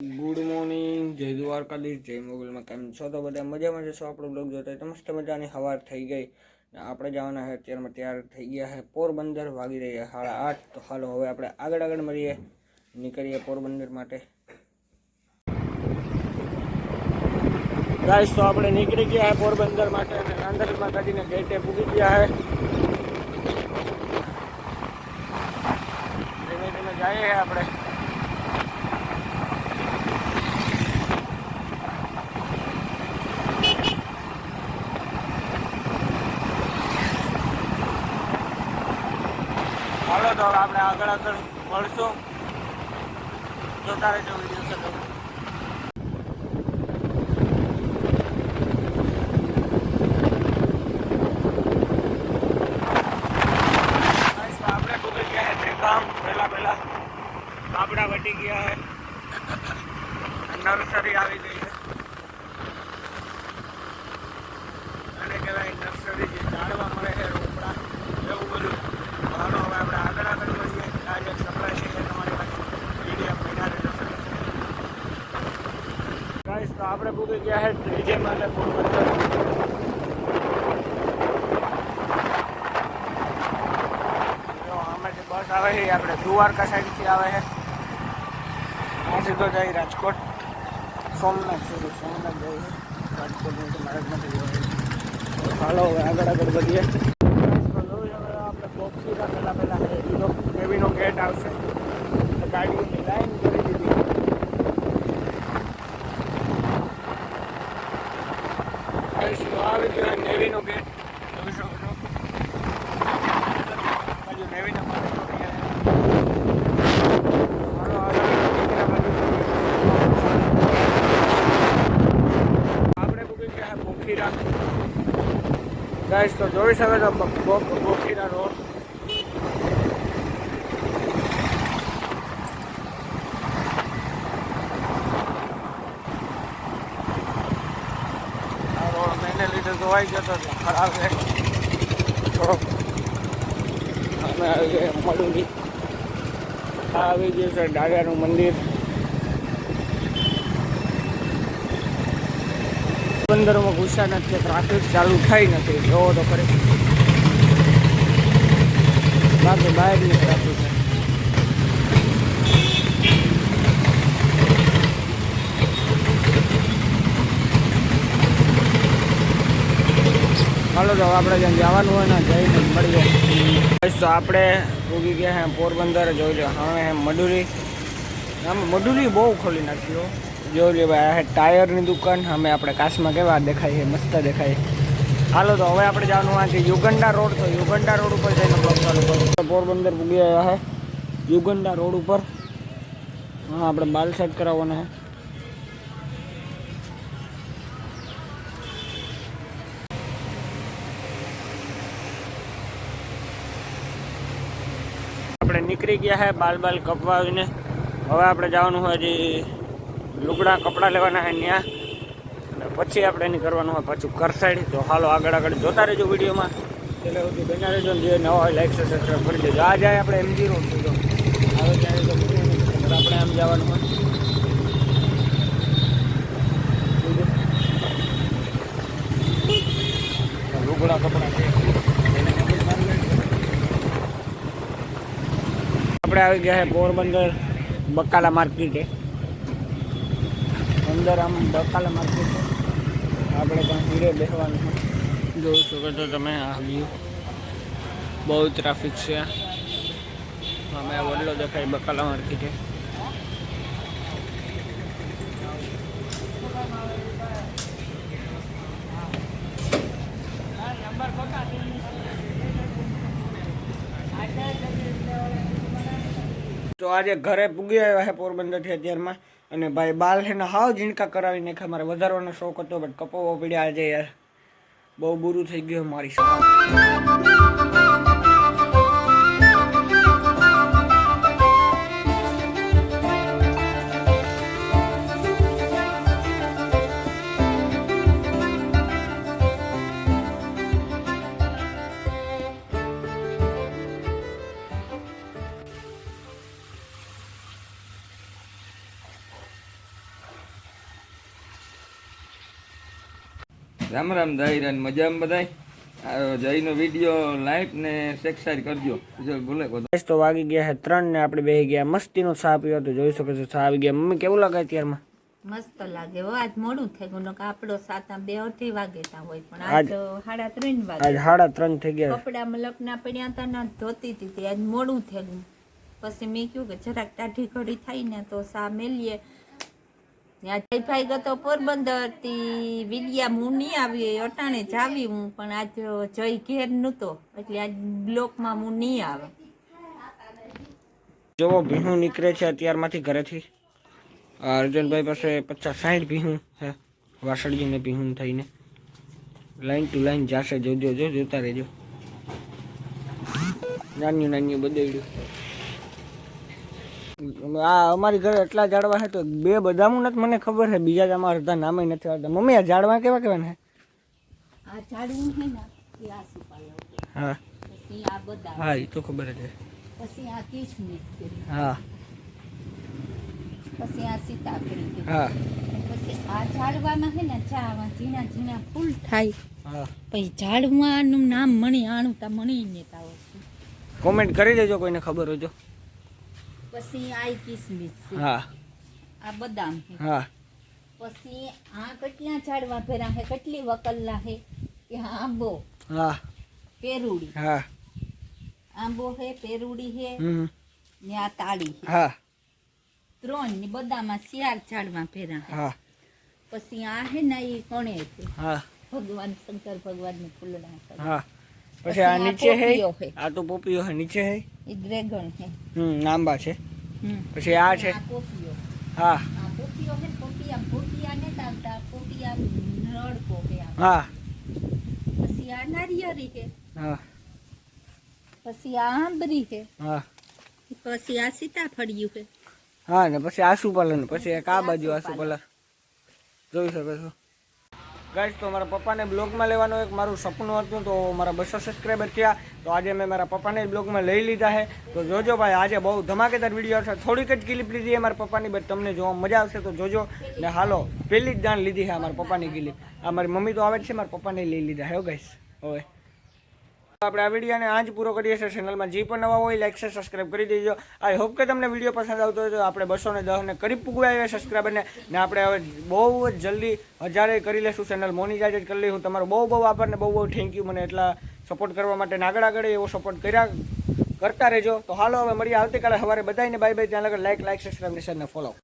Good morning, જય દ્વારકાધીશ, જય મોગલમાં. કેમ છો? તો બધા મજામાં જશો. આપણો બ્લોગ જોતા હોય તો મસ્ત મજાની સવાર થઈ ગઈ. આપણે જવાના છે અત્યારમાં તૈયાર થઈ ગયા છે પોરબંદર, વાગી રહ્યા 8:30. તો હાલો હવે આપણે આગળ મળીએ, નીકળીએ પોરબંદર માટે. ગાઈસ, તો આપણે નીકળી ગયા છે પોરબંદર માટે અને આંધ્રમાં કાઢીને ગેટે પૂગી ગયા છે. ધીમે ધીમે જઈએ છીએ આપણે. હાલો તો આપણે આગળ મળશું. જોતા રહેજો વિડીયો સાથે. આપણે ભૂગી ગયા છે ગામ. પહેલા આપણા વટી ગયા છે, નર્સરી આવી ગઈ છે અને કહેવાય નર્સરી જે જાણવા મળે છે રોપડા એવું બધું. હાલો હવે આપણે આગળ મળીએ. આજે સરપ્રાઈઝ છે તમારી પાસે, વિડીયો બના દેજો. ગાઈસ, તો આપણે ભૂગી ગયા છે ત્રીજે માલે પોરબંદર. બસ આવે છે આપણે દ્વારકા સાઈડથી આવે છે. આ સીધો જાય રાજકોટ, સોમનાથ સુધી. સોમનાથ જાય છે રાજકોટથી, મહારાજમાંથી જવાય. હાલો હવે આગળ વધીએ. આપણે બોક્સીના પહેલાં નેવીનો ગેટ આવશે. ગાડીઓની લાઈન કરી દીધી. આવી ગયો નેવીનો ગેટ. જોઈ શકો છો બાજુ નેવીનો ગાઈસ, તો જોઈ શકો છો બોખીરા રોડ. આ રોડ મેને લીધે ધોવાઈ જતો હતો, ખરાબ છે થોડોક. અમે આવી ગયા મડુલી. આ આવી ગયું છે દાદાનું મંદિર. પોરબંદરમાં ઘૂસ્યા નથી, ટ્રાફિક ચાલુ થઈ નથી. જોવો તો ખરી, બાકી બહારની ટ્રાફિક છે. ચાલો તો આપણે જ્યાં જવાનું હોય ને જઈને મળીએ. તો આપણે ઉગી ગયા હે પોરબંદર. જોઈ લો હવે મડુલી. આમ મડુલી બહુ ખોલી નાખ્યો. જોઈ લે ભાઈ, આ ટાયરની દુકાન. અમે આપણે કાશમાં કેવા દેખાય છે, મસ્ત દેખાય. હાલો તો હવે આપણે જવાનું આ છે યુગંડા રોડ. તો યુગંડા રોડ ઉપર જઈને બ્લોગ ચાલુ કરો. પોરબંદર પૂગી આવ્યા છે યુગંડા રોડ ઉપર. હા, આપણે બાલ સેટ કરાવવાના છે. આપણે નીકળી ગયા છે બાલ કપવાને. હવે આપણે જવાનું હોય હજી લુગડા કપડાં લેવાના છે ત્યાં, અને પછી આપણે એની કરવાનું હોય પાછું ઘર સાઈડ. તો હાલો આગળ જોતા રહેજો વિડીયોમાં. એટલે સુધી બના રહેજો. જે નવા હોય લાઈક સબસ્ક્રાઈબ કરી દેજો. આ જાય આપણે MG રોડ સીધો આવે ત્યારે તો આપણે આમ જવાનું હોય. લુગડા કપડાં છે. આપણે આવી ગયા છે પોરબંદર બકાલા માર્કેટે. અંદર આમ બકાલા માર્કેટ છે. આપણે ત્યાં ધીરે બેસવાનું છે. જોઈ શકો છો તમે, આ વ્યૂ. બહુ ટ્રાફિક છે. અમે વડલો દેખાય બકાલા માર્કેટે. તો આજે ઘરે પૂગી આવ્યા છે પોરબંદરથી અત્યારમાં. અને ભાઈ બાલ છે ને હાવ ઝીણકા કરાવી નાખ્યા. મારે વધારવાનો શોખ હતો, બટ કપાવવો પડ્યા આજે યાર. બહુ બુરું થઈ ગયું મારી સાથે. રામ રામ દાયરા ને મજામાં બધાય. આ જયનો વિડીયો લાઈક ને સબસ્ક્રાઇબ કરજો. જો ભૂલે ગાઈસ તો વાગી ગયા છે 3 ને આપણે બેહી ગયા મસ્તીનો ચા પીવા. તો જોઈ શકો છો ચા આવી ગયા. મમ્મી કેવું લાગે અત્યારમાં? મસ્ત લાગે હો. આજ મોડું થઈ ગયું કે આપણો 7-2 વાગેતા હોય પણ આજ 3:30 વાગે. આજ 3:30 થઈ ગયા. કપડામાં લપના પડ્યા હતા ને ધોતી હતી આજ મોડું થઈ ગયું. પછી મેં કહ્યું કે જરાક ટાઢી ઘડી થાય ને તો સા મેલીએ. ત્યાં જયભાઈ ગયો પોરબંદર થી વિડિયા હું નહીં આવી અટાણે જ આવી હું પણ આજ જય ઘેર નહોતો એટલે આજ બ્લોકમાં હું નહીં આવે. જો ભીહું નીકળે છે અત્યારમાંથી ઘરેથી. અર્જુનભાઈ પાસે 50-60 ભીહું છે વાસળીને ભીહું થઈને લાઈન ટુ લાઈન જાશે. જોજો જોતા રહેજો. નાની બદલ્યું. આ અમારી ઘરે એટલા ઝાડવા છે તો 2 બદામું નથી મને ખબર છે, બીજા જ અમારા અડધા નામે નથી આવતા. મમ્મી આ ઝાડવા કેવા કેવા છે? આ ઝાડવું છે ને એ આ સુપાયો. હા પછી આ બદામ. હા એ તો ખબર છે. પછી આ કિસમિસ છે. હા પછી આ સીતાફળી છે. હા પછી આ ઝાડવામાં છે ને ચામાં ઝીણા ઝીણા ફૂલ થાય. હા પછી ઝાડવાનું નામ મણી આણુતા મણી નેતા હોય. કોમેન્ટ કરી દેજો કોઈને ખબર હોય તો. પછી આ કિસમિસ છે. હા આ બદામ છે. હા પછી આ કેટલા ઝાડવા ભેરા છે કેટલી વકલ્લા છે કે આંબો હા પેરુડી હા આંબો છે પેરુડી છે ને આ તાળી છે. હા 3 ને બધામાં 4 ઝાડવા ભેરા છે. હા પછી આ છે ને એ કોણે છે હા ભગવાન શંકર ભગવાન ને ફૂલડા છે. હા પછી આ નીચે હે પોપીઓ છે. આ તો પોપીઓ હે નીચે હે. એ ડ્રેગન છે. નાંબા છે. હમ. પછી આ છે. આ પોપીઓ. હા આ પોપીઓ છે પોપિયા ને તાવતા પોપિયા રડકો છે આ. હા પછી આ નારિયેળી છે. હા પછી આ આંબરી છે. હા પછી આ સીતાફળિયું છે. હા ને પછી આસુપાલન. પછી એક આ બાજુ આસુપાલન જોઈ શકો છો. ગાઈસ તો મારા પપ્પાને બ્લોગમાં લેવાનું એક મારું સપનું હતું તો મારા 200 સબસ્ક્રાઈબર થયા તો આજે મેં મારા પપ્પાને બ્લોગમાં લઈ લીધા છે. તો જોજો ભાઈ આજે બહુ ધમાકેદાર વિડીયો છે. થોડીક જ ક્લિપ લીધી છે મારા પપ્પાની બટ તમને જોવા મજા આવશે તો જોજો. ને હાલો પહેલી જ દાન લીધી છે મારા પપ્પાની ક્લિપ. આ મારી મમ્મી તો આવે જ છે મારા પપ્પાને લઈ લીધા હે ગાઈસ. હવે આપણે આ વિડીયોને આજ પૂરો કરીએ છીએ. ચેનલમાં જે પણ નવા હોય લાઈક છે સબસ્ક્રાઈબ કરી દેજો. આઈ હોપ કે તમને વિડીયો પસંદ આવતો હોય તો આપણે 210 ને કરી પૂગવા આવ્યા સબસ્ક્રાઈબરને ને આપણે હવે બહુ જ જલ્દી 1000 કરી લેશું. ચેનલ મોનિટાઈઝ કરી લઈશું. તમારો બહુ આભાર ને બહુ થેન્ક યુ મને એટલા સપોર્ટ કરવા માટે. આગળ એવો સપોર્ટ કરતા રહેજો. તો હાલો હવે મળીએ આવતીકાલે સવારે. બધાને બાય બાય. ત્યાં લગન લાઈક સબસ્ક્રાઈબ ને શેર ને ફોલો.